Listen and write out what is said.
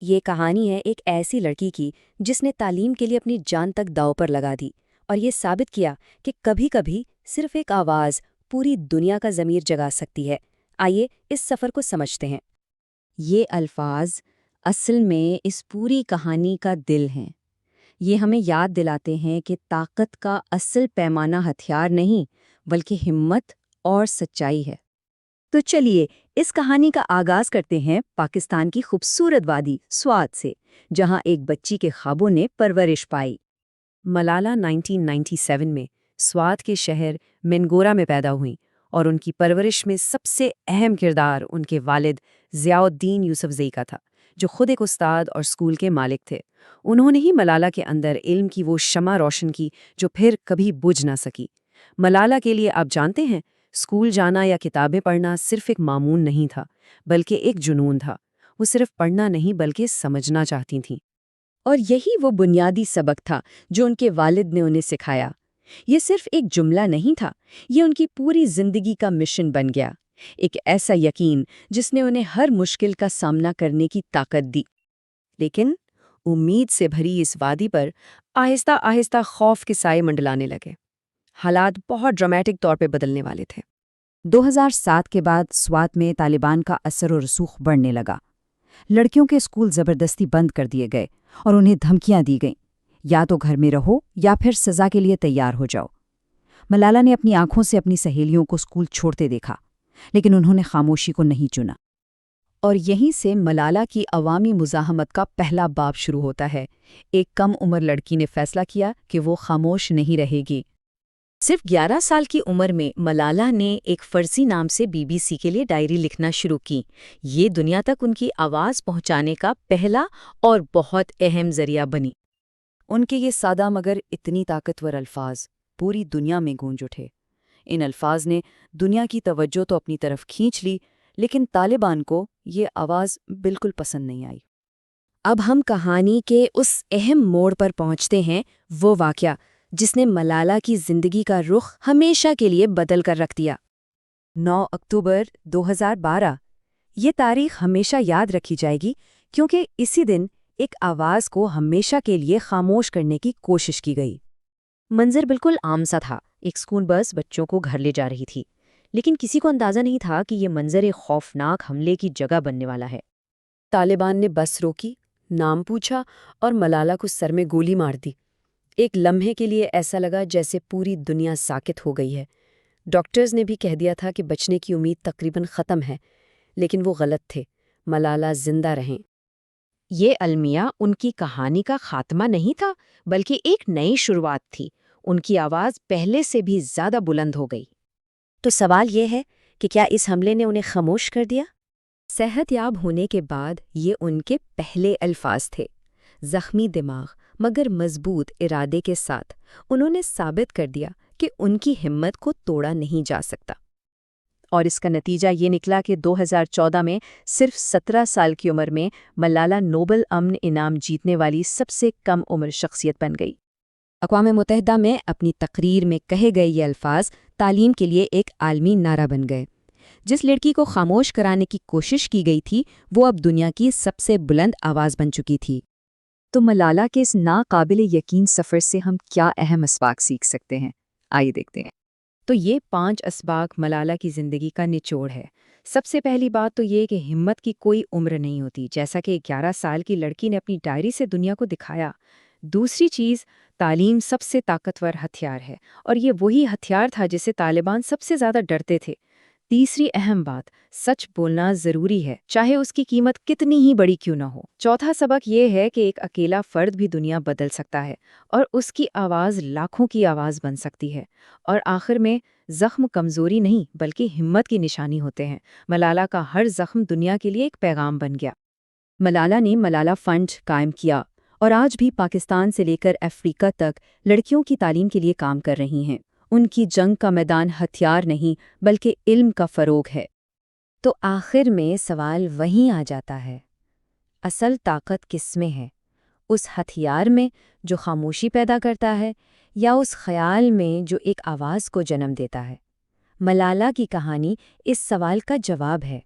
یہ کہانی ہے ایک ایسی لڑکی کی جس نے تعلیم کے لیے اپنی جان تک داؤ پر لگا دی اور یہ ثابت کیا کہ کبھی کبھی صرف ایک آواز پوری دنیا کا ضمیر جگا سکتی ہے۔ آئیے اس سفر کو سمجھتے ہیں۔ یہ الفاظ اصل میں اس پوری کہانی کا دل ہیں۔ یہ ہمیں یاد دلاتے ہیں کہ طاقت کا اصل پیمانہ ہتھیار نہیں بلکہ ہمت اور سچائی ہے۔ تو چلیے اس کہانی کا آغاز کرتے ہیں پاکستان کی خوبصورت وادی سوات سے، جہاں ایک بچی کے خوابوں نے پرورش پائی۔ ملالہ 1997 میں سوات کے شہر مینگورہ میں پیدا ہوئیں اور ان کی پرورش میں سب سے اہم کردار ان کے والد ضیاء الدین یوسفزئی کا تھا، جو خود ایک استاد اور اسکول کے مالک تھے۔ انہوں نے ہی ملالہ کے اندر علم کی وہ شمع روشن کی جو پھر کبھی بجھ نہ سکی۔ ملالہ کے لیے آپ جانتے ہیں، اسکول جانا یا کتابیں پڑھنا صرف ایک معمول نہیں تھا بلکہ ایک جنون تھا۔ وہ صرف پڑھنا نہیں بلکہ سمجھنا چاہتی تھیں، اور یہی وہ بنیادی سبق تھا جو ان کے والد نے انہیں سکھایا۔ یہ صرف ایک جملہ نہیں تھا، یہ ان کی پوری زندگی کا مشن بن گیا، ایک ایسا یقین جس نے انہیں ہر مشکل کا سامنا کرنے کی طاقت دی۔ لیکن امید سے بھری اس وادی پر آہستہ آہستہ خوف کے سائے منڈلانے لگے۔ حالات بہت ڈرامیٹک طور پہ بدلنے والے تھے۔ 2007 کے بعد سوات میں طالبان کا اثر و رسوخ بڑھنے لگا۔ لڑکیوں کے اسکول زبردستی بند کر دیے گئے اور انہیں دھمکیاں دی گئیں، یا تو گھر میں رہو یا پھر سزا کے لیے تیار ہو جاؤ۔ ملالہ نے اپنی آنکھوں سے اپنی سہیلیوں کو اسکول چھوڑتے دیکھا، لیکن انہوں نے خاموشی کو نہیں چنا۔ اور یہیں سے ملالہ کی عوامی مزاحمت کا پہلا باب شروع ہوتا ہے۔ ایک کم عمر لڑکی نے فیصلہ کیا کہ وہ خاموش نہیں رہے گی۔ صرف 11 سال کی عمر میں ملالہ نے ایک فرضی نام سے BBC کے لیے ڈائری لکھنا شروع کی۔ یہ دنیا تک ان کی آواز پہنچانے کا پہلا اور بہت اہم ذریعہ بنی۔ ان کے یہ سادہ مگر اتنی طاقتور الفاظ پوری دنیا میں گونج اٹھے۔ ان الفاظ نے دنیا کی توجہ تو اپنی طرف کھینچ لی، لیکن طالبان کو یہ آواز بالکل پسند نہیں آئی۔ اب ہم کہانی کے اس اہم موڑ پر پہنچتے ہیں، وہ واقعہ جس نے ملالہ کی زندگی کا رخ ہمیشہ کے لیے بدل کر رکھ دیا۔ 9 اکتوبر 2012۔ یہ تاریخ ہمیشہ یاد رکھی جائے گی کیونکہ اسی دن ایک آواز کو ہمیشہ کے لیے خاموش کرنے کی کوشش کی گئی۔ منظر بالکل عام سا تھا، ایک اسکول بس بچوں کو گھر لے جا رہی تھی، لیکن کسی کو اندازہ نہیں تھا کہ یہ منظر ایک خوفناک حملے کی جگہ بننے والا ہے۔ طالبان نے بس روکی، نام پوچھا اور ملالہ کو سر میں گولی مار دی۔ ایک لمحے کے لیے ایسا لگا جیسے پوری دنیا ساکت ہو گئی ہے۔ ڈاکٹرز نے بھی کہہ دیا تھا کہ بچنے کی امید تقریباً ختم ہے، لیکن وہ غلط تھے۔ ملالہ زندہ رہیں۔ یہ المیہ ان کی کہانی کا خاتمہ نہیں تھا بلکہ ایک نئی شروعات تھی۔ ان کی آواز پہلے سے بھی زیادہ بلند ہو گئی۔ تو سوال یہ ہے کہ کیا اس حملے نے انہیں خاموش کر دیا؟ صحت یاب ہونے کے بعد یہ ان کے پہلے الفاظ تھے۔ زخمی دماغ مگر مضبوط ارادے کے ساتھ انہوں نے ثابت کر دیا کہ ان کی ہمت کو توڑا نہیں جا سکتا۔ اور اس کا نتیجہ یہ نکلا کہ 2014 میں صرف 17 سال کی عمر میں ملالہ نوبل امن انعام جیتنے والی سب سے کم عمر شخصیت بن گئی۔ اقوام متحدہ میں اپنی تقریر میں کہے گئے یہ الفاظ تعلیم کے لیے ایک عالمی نعرہ بن گئے۔ جس لڑکی کو خاموش کرانے کی کوشش کی گئی تھی وہ اب دنیا کی سب سے بلند آواز بن چکی تھی۔ تو ملالہ کے اس ناقابل یقین سفر سے ہم کیا اہم اسباق سیکھ سکتے ہیں؟ آئیے دیکھتے ہیں۔ تو یہ 5 اسباق ملالہ کی زندگی کا نچوڑ ہے۔ سب سے پہلی بات تو یہ کہ ہمت کی کوئی عمر نہیں ہوتی، جیسا کہ 11 سال کی لڑکی نے اپنی ڈائری سے دنیا کو دکھایا۔ دوسری چیز، تعلیم سب سے طاقتور ہتھیار ہے، اور یہ وہی ہتھیار تھا جسے طالبان سب سے زیادہ ڈرتے تھے۔ تیسری اہم بات، سچ بولنا ضروری ہے، چاہے اس کی قیمت کتنی ہی بڑی کیوں نہ ہو۔ چوتھا سبق یہ ہے کہ ایک اکیلا فرد بھی دنیا بدل سکتا ہے، اور اس کی آواز لاکھوں کی آواز بن سکتی ہے۔ اور آخر میں، زخم کمزوری نہیں بلکہ ہمت کی نشانی ہوتے ہیں۔ ملالہ کا ہر زخم دنیا کے لیے ایک پیغام بن گیا۔ ملالہ نے ملالہ فنڈ قائم کیا اور آج بھی پاکستان سے لے کر افریقہ تک لڑکیوں کی تعلیم کے لیے کام کر رہی ہیں۔ ان کی جنگ کا میدان ہتھیار نہیں بلکہ علم کا فروغ ہے۔ تو آخر میں سوال وہیں آ جاتا ہے، اصل طاقت کس میں ہے؟ اس ہتھیار میں جو خاموشی پیدا کرتا ہے، یا اس خیال میں جو ایک آواز کو جنم دیتا ہے؟ ملالہ کی کہانی اس سوال کا جواب ہے۔